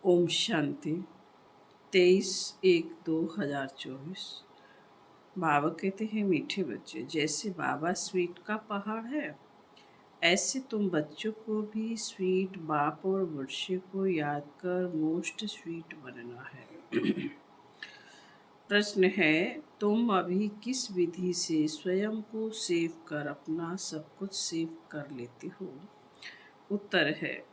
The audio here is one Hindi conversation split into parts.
ओम शांति। 23/1/2024। बाबा कहते हैं, मीठे बच्चे, जैसे बाबा स्वीट का पहाड़ है, ऐसे तुम बच्चों को भी स्वीट बाप और वर्षे को याद कर मोस्ट स्वीट बनना है। प्रश्न है, तुम अभी किस विधि से स्वयं को सेव कर अपना सब कुछ सेव कर लेते हो? उत्तर है,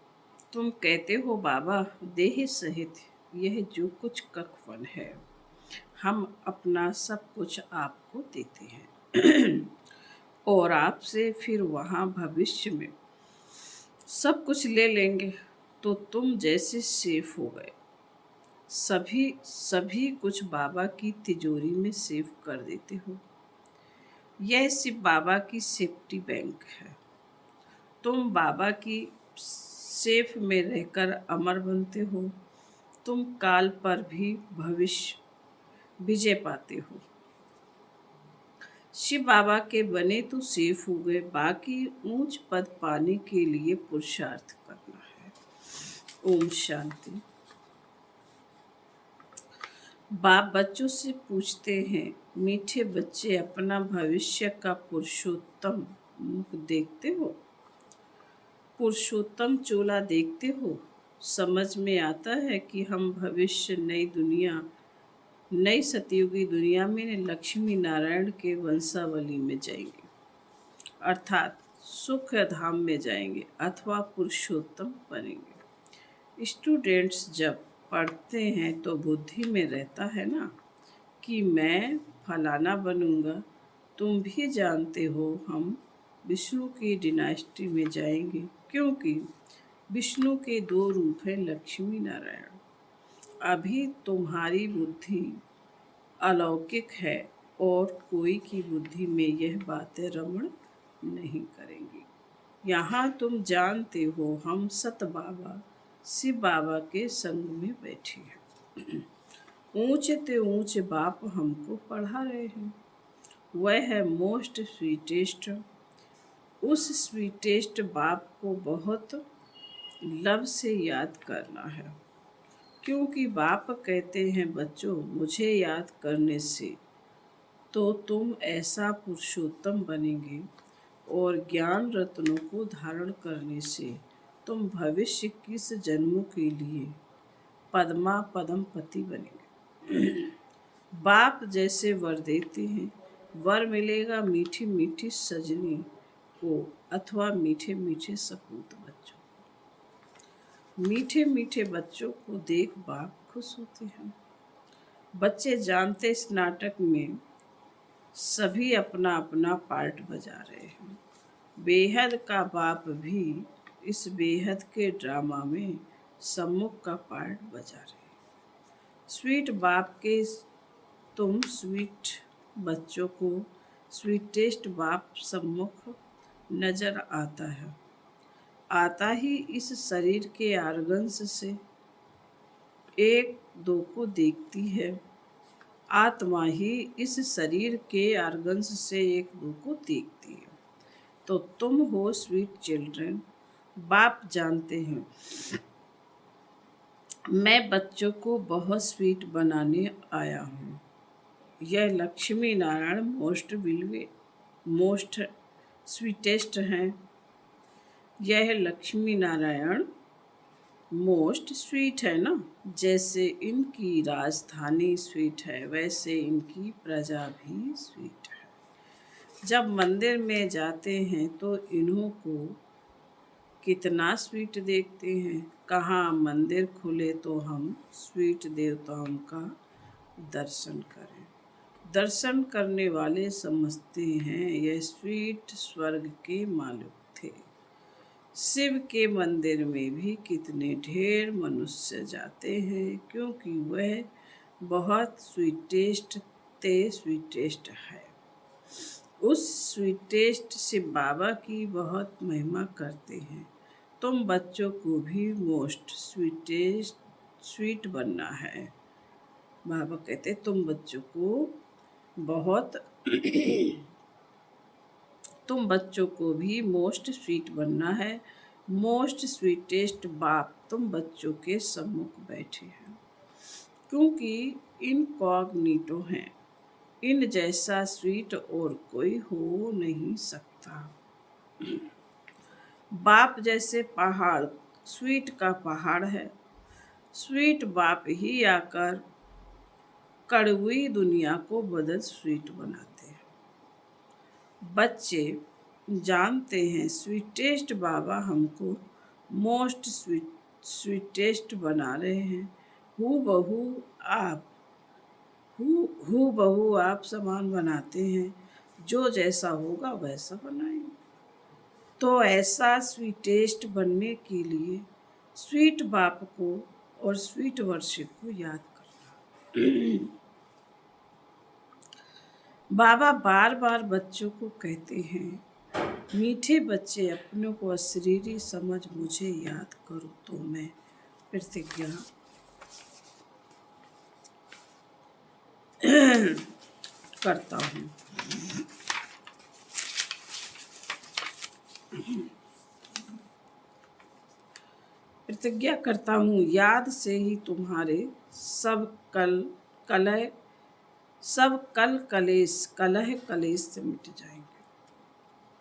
तुम कहते हो बाबा, देह सहित यह जो कुछ ककवन है, हम अपना सब कुछ आपको देते हैं और आपसे फिर वहाँ भविष्य में सब कुछ ले लेंगे, तो तुम जैसे सेफ हो गए। सभी कुछ बाबा की तिजोरी में सेव कर देते हो। यह सिर्फ बाबा की सेफ्टी बैंक है। तुम बाबा की सेफ में रहकर अमर बनते हो। तुम काल पर भी भविष्य विजय पाते हो। शिव बाबा के बने तो सेफ हो गए, बाकी ऊंच पद पाने के लिए पुरुषार्थ करना है। ओम शांति। बाप बच्चों से पूछते हैं, मीठे बच्चे, अपना भविष्य का पुरुषोत्तम मुख देखते हो? पुरुषोत्तम चोला देखते हो? समझ में आता है कि हम भविष्य नई सतयुगी दुनिया में लक्ष्मी नारायण के वंशावली में जाएंगे, अर्थात सुख धाम में जाएंगे अथवा पुरुषोत्तम बनेंगे। स्टूडेंट्स जब पढ़ते हैं तो बुद्धि में रहता है ना कि मैं फलाना बनूंगा। तुम भी जानते हो हम विष्णु की डिनास्टी में जाएंगे, क्योंकि विष्णु के दो रूप हैं, लक्ष्मी नारायण। अभी तुम्हारी बुद्धि अलौकिक है और कोई की बुद्धि में यह बातें रमण नहीं करेंगी। यहाँ तुम जानते हो हम सत बाबा शिव बाबा के संग में बैठे हैं। ऊंचे ते ऊंचे बाप हमको पढ़ा रहे हैं। वह है मोस्ट स्वीटेस्ट। उस स्वीटेस्ट बाप को बहुत लव से याद करना है, क्योंकि बाप कहते हैं, बच्चों, मुझे याद करने से तो तुम ऐसा पुरुषोत्तम बनेंगे और ज्ञान रत्नों को धारण करने से तुम भविष्य किस जन्मों के लिए पद्मा पद्मपति बनेंगे। बाप जैसे वर देते हैं, वर मिलेगा मीठी मीठी सजनी को अथवा मीठे मीठे सपूत बच्चों। मीठे मीठे बच्चों को देख बाप खुश होते हैं। बच्चे जानते इस नाटक में सभी अपना अपना पार्ट बजा रहे हैं। बेहद का बाप भी इस बेहद के ड्रामा में सम्मुख का पार्ट बजा रहे हैं। स्वीट बाप के तुम स्वीट बच्चों को स्वीटेस्ट बाप सम्मुख नजर आता है। आता ही इस शरीर के आर्गन्स से एक दो को देखती है। आत्मा ही इस शरीर के आर्गन्स से एक दो को देखती है। तो तुम हो स्वीट चिल्ड्रन। बाप जानते हैं मैं बच्चों को बहुत स्वीट बनाने आया हूँ। यह लक्ष्मी नारायण मोस्ट स्वीटेस्ट हैं। यह लक्ष्मी नारायण मोस्ट स्वीट है ना। जैसे इनकी राजधानी स्वीट है, वैसे इनकी प्रजा भी स्वीट है। जब मंदिर में जाते हैं तो इन्हों को कितना स्वीट देखते हैं। कहाँ मंदिर खुले तो हम स्वीट देवताओं का दर्शन करें। दर्शन करने वाले समझते हैं यह स्वीट स्वर्ग के मालिक थे। शिव के मंदिर में भी कितने ढेर मनुष्य जाते हैं, क्योंकि वह बहुत स्वीटेस्ट है। उस स्वीटेस्ट शिव बाबा की बहुत महिमा करते हैं। तुम बच्चों को भी मोस्ट स्वीट बनना है। बाबा कहते तुम बच्चों को भी मोस्ट स्वीट बनना है। मोस्ट स्वीटेस्ट बाप तुम बच्चों के सम्मुख बैठे हैं, क्योंकि इनकॉग्निटो हैं। इन जैसा स्वीट और कोई हो नहीं सकता। बाप जैसे पहाड़ स्वीट का पहाड़ है। स्वीट बाप ही आकर कड़वी दुनिया को बदल स्वीट बनाते हैं। बच्चे जानते हैं स्वीटेस्ट बाबा हमको मोस्ट स्वीटेस्ट बना रहे हैं। आप हू बहू आप समान बनाते हैं। जो जैसा होगा वैसा बनाएंगे। तो ऐसा स्वीटेस्ट बनने के लिए स्वीट बाप को और स्वीट वर्षिप को याद करना। बाबा बार बार बच्चों को कहते हैं, मीठे बच्चे अपनों को अशरीरी समझ मुझे याद करो तो मैं प्रतिज्ञा करता हूँ। प्रतिज्ञा करता हूँ, याद से ही तुम्हारे सब कलह कलेश से मिट जाएंगे।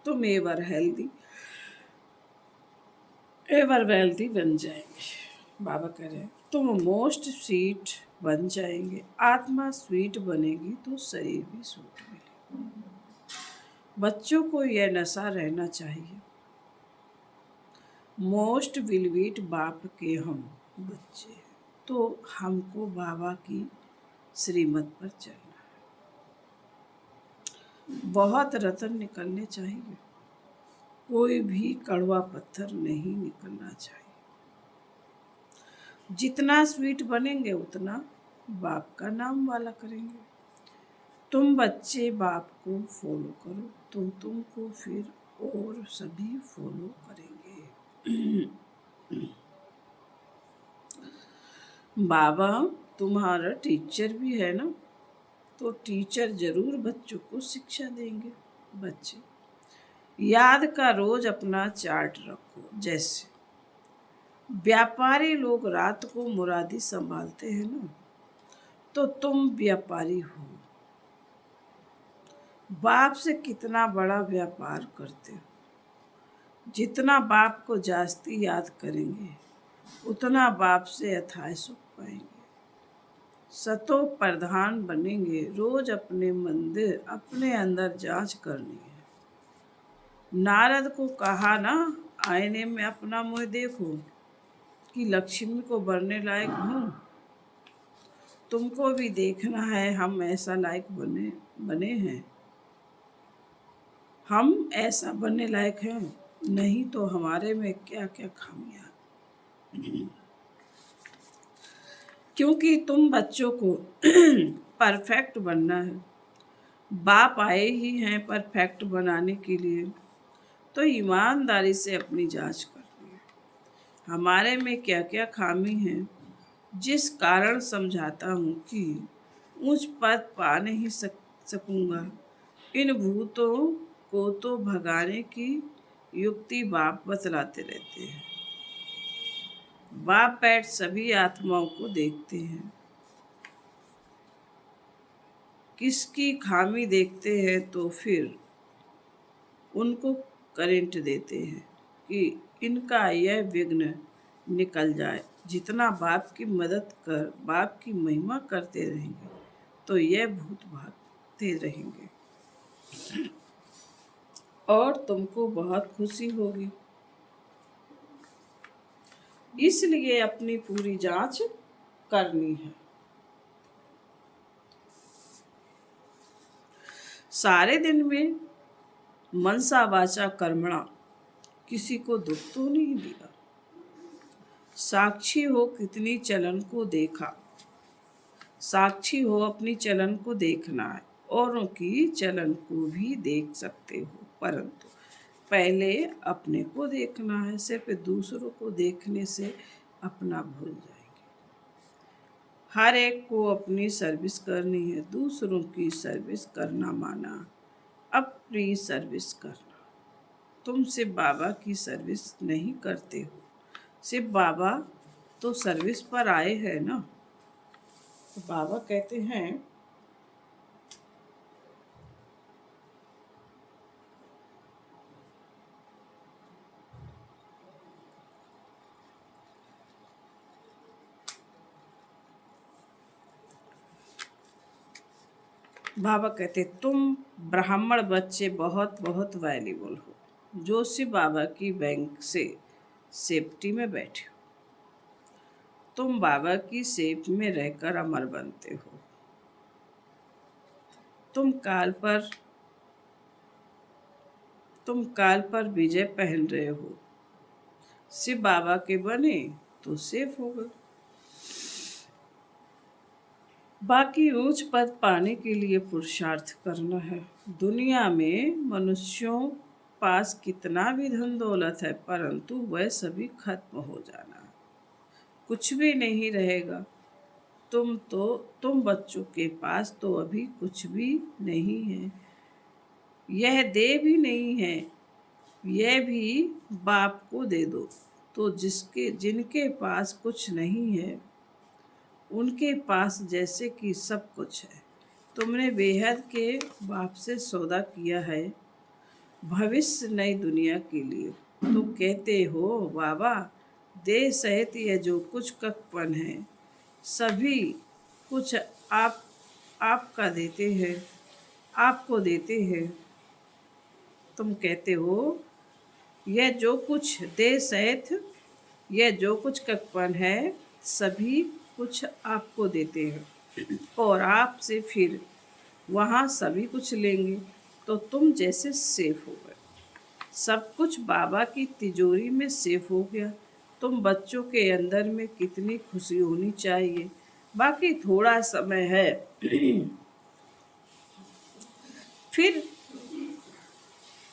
तुम एवर वेल्दी बन जाएंगे। बाबा कह रहे हैं तुम मोस्ट स्वीट बन जाएंगे। आत्मा स्वीट बनेगी तो शरीर भी स्वीट मिलेगा। बच्चों को यह नशा रहना चाहिए। मोस्ट विलवीट बाप के हम बच्चे, तो हमको बाबा की श्रीमत पर चलना है। बहुत रतन निकलने चाहिए, कोई भी कड़वा पत्थर नहीं निकलना चाहिए। जितना स्वीट बनेंगे उतना बाप का नाम वाला करेंगे। तुम बच्चे बाप को फॉलो करो तो तुमको फिर और सभी फॉलो करेंगे। बाबा तुम्हारा टीचर भी है ना, तो टीचर जरूर बच्चों को शिक्षा देंगे। बच्चे याद का रोज अपना चार्ट रखो। जैसे व्यापारी लोग रात को मुरादी संभालते हैं ना, तो तुम व्यापारी हो। बाप से कितना बड़ा व्यापार करते हो। जितना बाप को जास्ती याद करेंगे उतना बाप से अथाह सुख पाएंगे। सतो प्रधान बनेंगे। रोज अपने मंदिर अपने अंदर जांच करनी है। नारद को कहा ना, आईने में अपना मुंह देखो कि लक्ष्मी को भरने लायक हूँ। तुमको भी देखना है हम ऐसा लायक बने हैं। हम ऐसा बनने लायक हैं, नहीं तो हमारे में क्या क्या खामियां। क्योंकि तुम बच्चों को परफेक्ट बनना है। बाप आए ही हैं परफेक्ट बनाने के लिए, तो ईमानदारी से अपनी जांच करनी है। हमारे में क्या क्या खामी है, जिस कारण समझाता हूँ कि उच्च पद पा नहीं सकूँगा। इन भूतों को तो भगाने की युक्ति बाप बतलाते रहते हैं। बाप बैठ सभी आत्माओं को देखते हैं। किसकी खामी देखते हैं तो फिर उनको करंट देते हैं कि इनका यह विघ्न निकल जाए। जितना बाप की मदद कर बाप की महिमा करते रहेंगे तो यह भूत भागते रहेंगे और तुमको बहुत खुशी होगी। इसलिए अपनी पूरी जांच करनी है। सारे दिन में मनसा वाचा कर्मणा किसी को दुख तो नहीं दिया। साक्षी हो कितनी चलन को देखा। साक्षी हो अपनी चलन को देखना है। औरों की चलन को भी देख सकते हो, परंतु पहले अपने को देखना है। सिर्फ दूसरों को देखने से अपना भूल जाएंगे। हर एक को अपनी सर्विस करनी है। दूसरों की सर्विस करना माना अपनी सर्विस करना। तुम सिर्फ बाबा की सर्विस नहीं करते हो, सिर्फ बाबा तो सर्विस पर आए हैं ना। तो बाबा कहते हैं बाबा कहते तुम ब्राह्मण बच्चे बहुत बहुत वैल्यूबल हो, जो सिर्फ बाबा की बैंक से सेफ्टी में बैठे हो। तुम बाबा की सेफ में रहकर अमर बनते हो। तुम काल पर तुम काल पर विजय पहन रहे हो। सिर्फ बाबा के बने तो सेफ हो गए। बाकी ऊंच पद पाने के लिए पुरुषार्थ करना है। दुनिया में मनुष्यों पास कितना भी धन दौलत है, परंतु वह सभी खत्म हो जाना है, कुछ भी नहीं रहेगा। तुम बच्चों के पास तो अभी कुछ भी नहीं है, यह दे भी नहीं है, यह भी बाप को दे दो। तो जिनके पास कुछ नहीं है उनके पास जैसे कि सब कुछ है। तुमने बेहद के बाप से सौदा किया है भविष्य नई दुनिया के लिए। तो कहते हो बाबा देह सहित यह जो कुछ ककपन है सभी कुछ आप आपका देते हैं, आपको देते हैं। तुम कहते हो यह जो कुछ देह सहित यह जो कुछ ककपन है सभी कुछ आपको देते हैं और आपसे फिर वहाँ सभी कुछ लेंगे। तो तुम जैसे सेफ हो गए, सब कुछ बाबा की तिजोरी में सेफ हो गया। तुम बच्चों के अंदर में कितनी खुशी होनी चाहिए। बाकी थोड़ा समय है फिर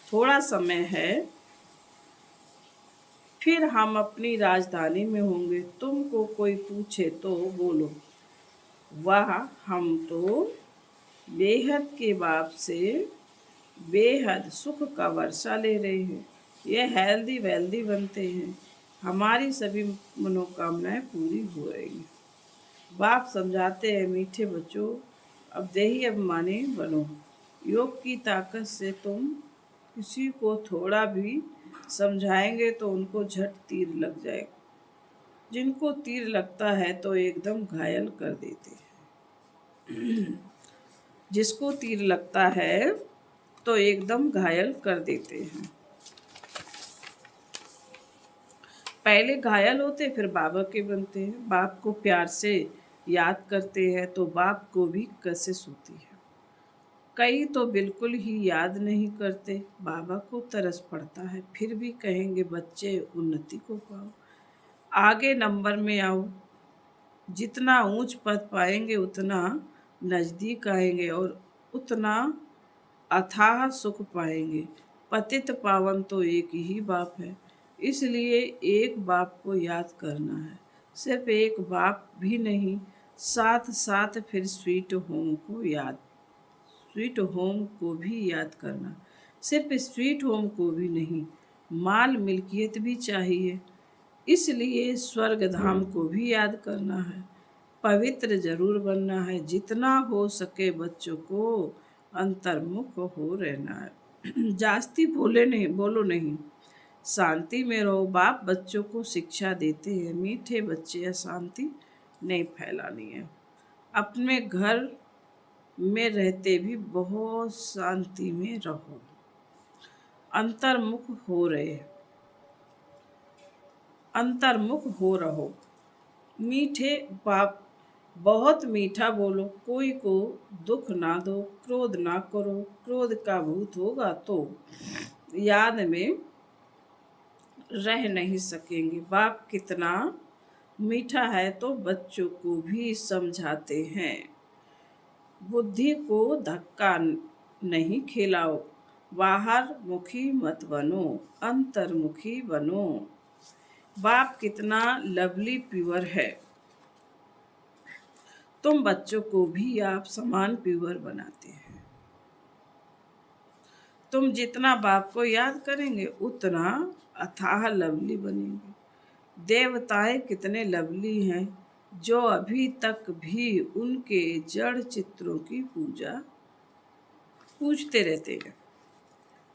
थोड़ा समय है फिर हम अपनी राजधानी में होंगे। तुमको कोई पूछे तो बोलो वाह हम तो बेहद के बाप से बेहद सुख का वर्षा ले रहे हैं। यह हेल्दी वेल्दी बनते हैं, हमारी सभी मनोकामनाएं पूरी हो रही हैं। बाप समझाते हैं मीठे बच्चों, अब देही अभिमानी बनो। योग की ताकत से तुम किसी को थोड़ा भी समझाएंगे तो उनको झट तीर लग जाएगा। जिनको तीर लगता है तो एकदम घायल कर देते हैं। जिसको तीर लगता है तो एकदम घायल कर देते हैं। पहले घायल होते फिर बाबा के बनते हैं। बाप को प्यार से याद करते हैं तो बाप को भी कशिश होती है। कई तो बिल्कुल ही याद नहीं करते, बाबा को तरस पड़ता है, फिर भी कहेंगे बच्चे उन्नति को पाओ, आगे नंबर में आओ। जितना ऊंच पद पाएंगे उतना नज़दीक आएंगे और उतना अथाह सुख पाएंगे। पतित पावन तो एक ही बाप है, इसलिए एक बाप को याद करना है। सिर्फ एक बाप भी नहीं, साथ साथ फिर स्वीट होम को भी याद करना। सिर्फ स्वीट होम को भी नहीं, माल मिल्कियत भी चाहिए, इसलिए स्वर्ग धाम को भी याद करना है। पवित्र जरूर बनना है। जितना हो सके बच्चों को अंतर्मुख हो रहना है। जास्ती बोलो नहीं, शांति में रहो। बाप बच्चों को शिक्षा देते हैं मीठे बच्चे, अशांति नहीं फैलानी है। अपने घर में रहते भी बहुत शांति में रहो। अंतर्मुख हो रहो। मीठे बाप बहुत मीठा बोलो, कोई को दुख ना दो, क्रोध ना करो। क्रोध का भूत होगा तो याद में रह नहीं सकेंगे। बाप कितना मीठा है तो बच्चों को भी समझाते हैं। बुद्धि को धक्का नहीं खिलाओ, बाहर मुखी मत बनो, अंतर्मुखी बनो। बाप कितना लवली प्योर है, तुम बच्चों को भी आप समान प्योर बनाते हैं। तुम जितना बाप को याद करेंगे उतना अथाह लवली बनेंगे। देवताएं कितने लवली हैं जो अभी तक भी उनके जड़ चित्रों की पूजते रहते हैं।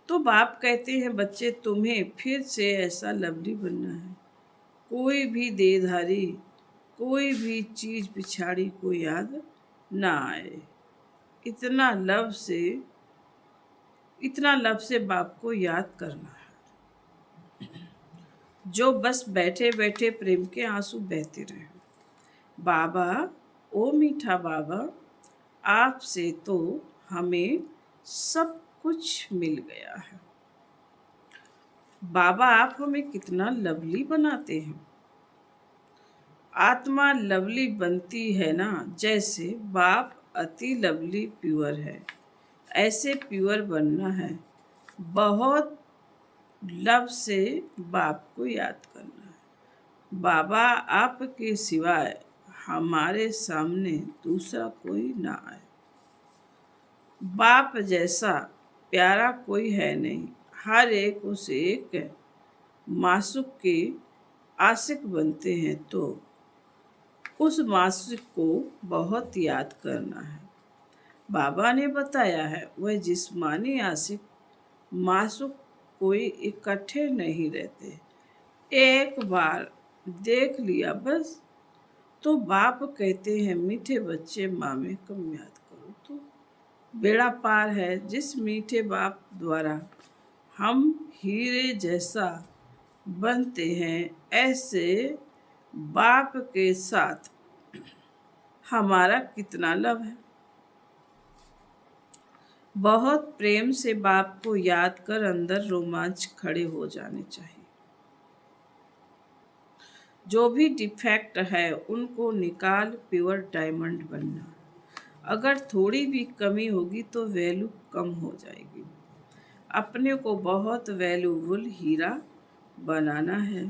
तो बाप कहते हैं बच्चे तुम्हें फिर से ऐसा लवली बनना है। कोई भी देहधारी, कोई भी चीज पिछाड़ी को याद ना आए। इतना लव से इतना लव से बाप को याद करना है जो बस बैठे बैठे प्रेम के आंसू बहते रहे। बाबा, ओ मीठा बाबा, आपसे तो हमें सब कुछ मिल गया है। बाबा आप हमें कितना लवली बनाते हैं। आत्मा लवली बनती है ना, जैसे बाप अति लवली प्योर है, ऐसे प्योर बनना है। बहुत लव से बाप को याद करना है। बाबा आपके सिवाय हमारे सामने दूसरा कोई ना आए। बाप जैसा प्यारा कोई है नहीं। हर एक उस एक मासूक के आशिक बनते हैं, तो उस मासूक को बहुत याद करना है। बाबा ने बताया है वह जिस्मानी आशिक मासूक कोई इकट्ठे नहीं रहते। एक बार देख लिया बस। तो बाप कहते हैं मीठे बच्चे मामे कम याद करो तो बेड़ा पार है। जिस मीठे बाप द्वारा हम हीरे जैसा बनते हैं, ऐसे बाप के साथ हमारा कितना लव है। बहुत प्रेम से बाप को याद कर अंदर रोमांच खड़े हो जाने चाहिए। जो भी डिफेक्ट है उनको निकाल प्योर डायमंड बनना। अगर थोड़ी भी कमी होगी तो वैल्यू कम हो जाएगी। अपने को बहुत वैल्यूबल हीरा बनाना है।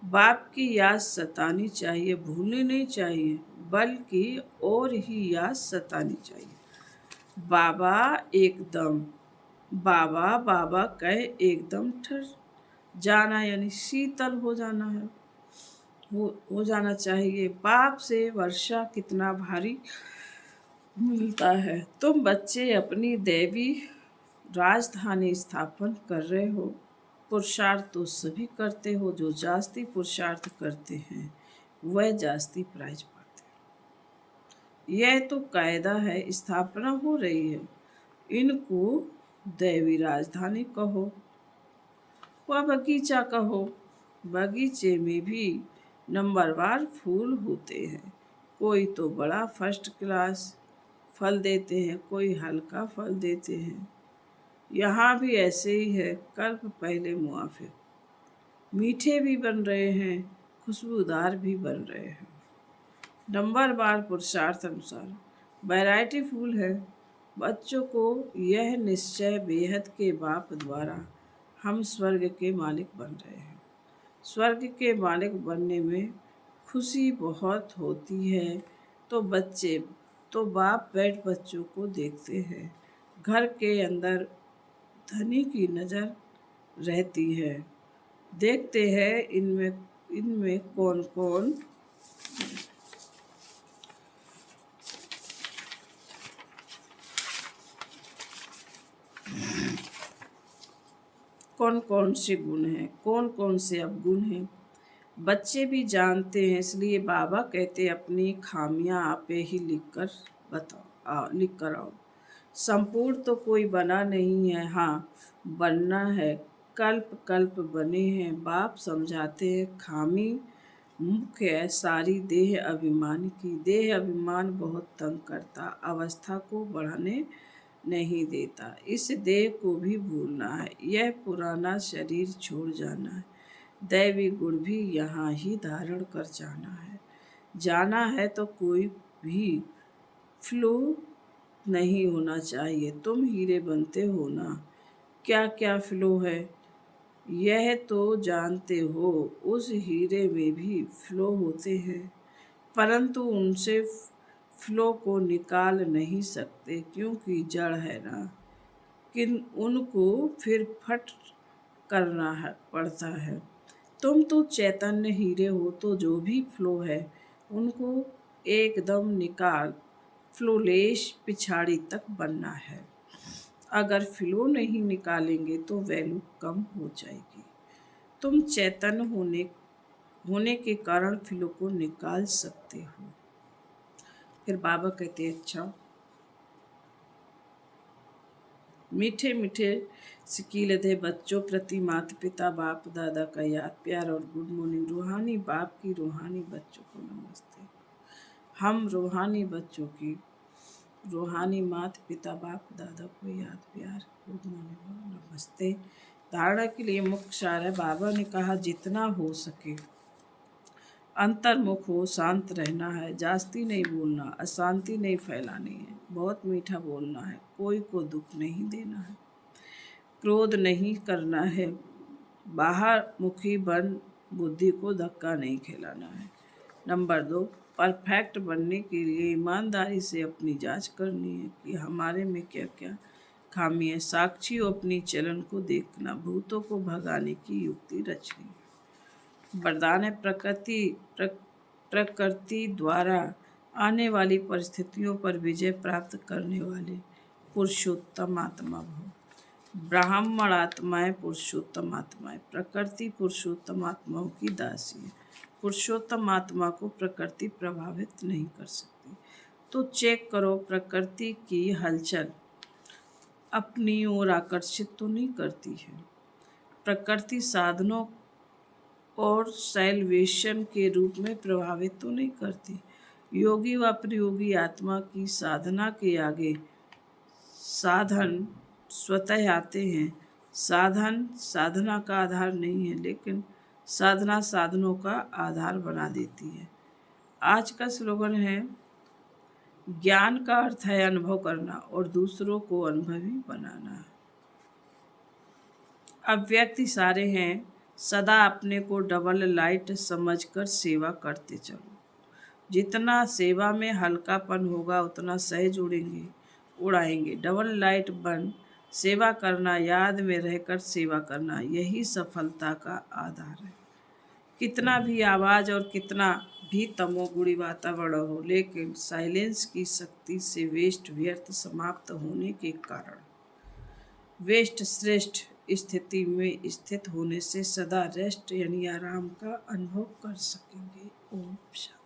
बाप की याद सतानी चाहिए, भूलनी नहीं चाहिए, बल्कि और ही याद सतानी चाहिए। बाबा एकदम, बाबा बाबा कहे एकदम ठर जाना, यानी शीतल हो जाना है, हो जाना चाहिए। बाप से वर्षा कितना भारी मिलता है। तुम बच्चे अपनी दैवी राजधानी स्थापन कर रहे हो। पुरुषार्थ तो सभी करते हो। जो जास्ती पुरुषार्थ करते हैं वह जास्ती प्राइज पाते हैं। यह तो कायदा है, स्थापना हो रही है। इनको दैवी राजधानी कहो व बगीचा कहो। बगीचे में भी नंबरवार फूल होते हैं। कोई तो बड़ा फर्स्ट क्लास फल देते हैं, कोई हल्का फल देते हैं। यहाँ भी ऐसे ही है। कल्प पहले मुआफिक, मीठे भी बन रहे हैं, खुशबूदार भी बन रहे हैं। नंबरवार पुरुषार्थ अनुसार वैरायटी फूल है। बच्चों को यह निश्चय बेहद के बाप द्वारा हम स्वर्ग के मालिक बन रहे हैं। स्वर्ग के मालिक बनने में खुशी बहुत होती है। तो बाप बैठ बच्चों को देखते हैं। घर के अंदर धनी की नज़र रहती है। देखते हैं इनमें कौन कौन से गुण हैं, कौन से अवगुण हैं। बच्चे भी जानते हैं, इसलिए बाबा कहते अपनी खामियां आपे ही लिख कर आओ। संपूर्ण तो कोई बना नहीं है, हाँ बनना है। कल्प कल्प बने हैं। बाप समझाते हैं खामी मुख्य है सारी देह अभिमान की। देह अभिमान बहुत तंग करता, अवस्था को बढ़ाने नहीं देता। इस देह को भी भूलना है। यह पुराना शरीर छोड़ जाना है। दैवी गुण भी यहाँ ही धारण कर जाना है तो कोई भी फ्लो नहीं होना चाहिए। तुम हीरे बनते हो ना, क्या क्या फ्लो है यह तो जानते हो। उस हीरे में भी फ्लो होते हैं, परंतु उनसे फ्लो को निकाल नहीं सकते, क्योंकि जड़ है ना। किन उनको फिर फट करना है पड़ता है। तुम तो चैतन्य हीरे हो, तो जो भी फ्लो है उनको एकदम निकाल फ्लोलेस पिछाड़ी तक बनना है। अगर फ्लो नहीं निकालेंगे तो वैल्यू कम हो जाएगी। तुम चैतन्य होने के कारण फ्लो को निकाल सकते हो। फिर बाबा कहते हैं, अच्छा, मीठे मीठे सिकीलते बच्चों प्रति माता पिता बाप दादा का याद प्यार और गुड मॉर्निंग। रूहानी बाप की रूहानी बच्चों को नमस्ते। हम रूहानी बच्चों की रूहानी माता पिता बाप दादा को याद प्यार गुड मॉर्निंग और नमस्ते। धारणा के लिए मुख्य सार है, बाबा ने कहा जितना हो सके अंतर्मुख हो, शांत रहना है, जास्ती नहीं बोलना, अशांति नहीं फैलानी है, बहुत मीठा बोलना है, कोई को दुख नहीं देना है, क्रोध नहीं करना है, बाहर मुखी बन बुद्धि को धक्का नहीं खिलाना है। नंबर 2, परफेक्ट बनने के लिए ईमानदारी से अपनी जांच करनी है कि हमारे में क्या क्या खामी है। साक्षी हो अपनी चलन को देखना, भूतों को भगाने की युक्ति रचनी। वरदान है, प्रकृति द्वारा आने वाली परिस्थितियों पर विजय प्राप्त करने वाले पुरुषोत्तम आत्मा भव। ब्राह्मण आत्माएं पुरुषोत्तम आत्माएं, प्रकृति पुरुषोत्तम आत्माओं की दासी है। पुरुषोत्तम आत्मा को प्रकृति प्रभावित नहीं कर सकती। तो चेक करो, प्रकृति की हलचल अपनी ओर आकर्षित तो नहीं करती है। प्रकृति साधनों और सैल्वेशन के रूप में प्रभावित तो नहीं करती। योगी व प्रयोगी आत्मा की साधना के आगे साधन स्वतः आते हैं। साधन साधना का आधार नहीं है, लेकिन साधना साधनों का आधार बना देती है। आज का स्लोगन है, ज्ञान का अर्थ है अनुभव करना और दूसरों को अनुभवी बनाना। अव्यक्त इशारे हैं, सदा अपने को डबल लाइट समझकर सेवा करते चलो। जितना सेवा में हल्कापन होगा उतना सहज उड़ाएंगे। डबल लाइट बन सेवा करना, याद में रहकर सेवा करना, यही सफलता का आधार है। कितना भी आवाज़ और कितना भी तमोगुणी वातावरण हो, लेकिन साइलेंस की शक्ति से वेस्ट व्यर्थ समाप्त होने के कारण वेस्ट श्रेष्ठ स्थिति में स्थित होने से सदा रेस्ट यानी आराम का अनुभव कर सकेंगे। ओम शांति।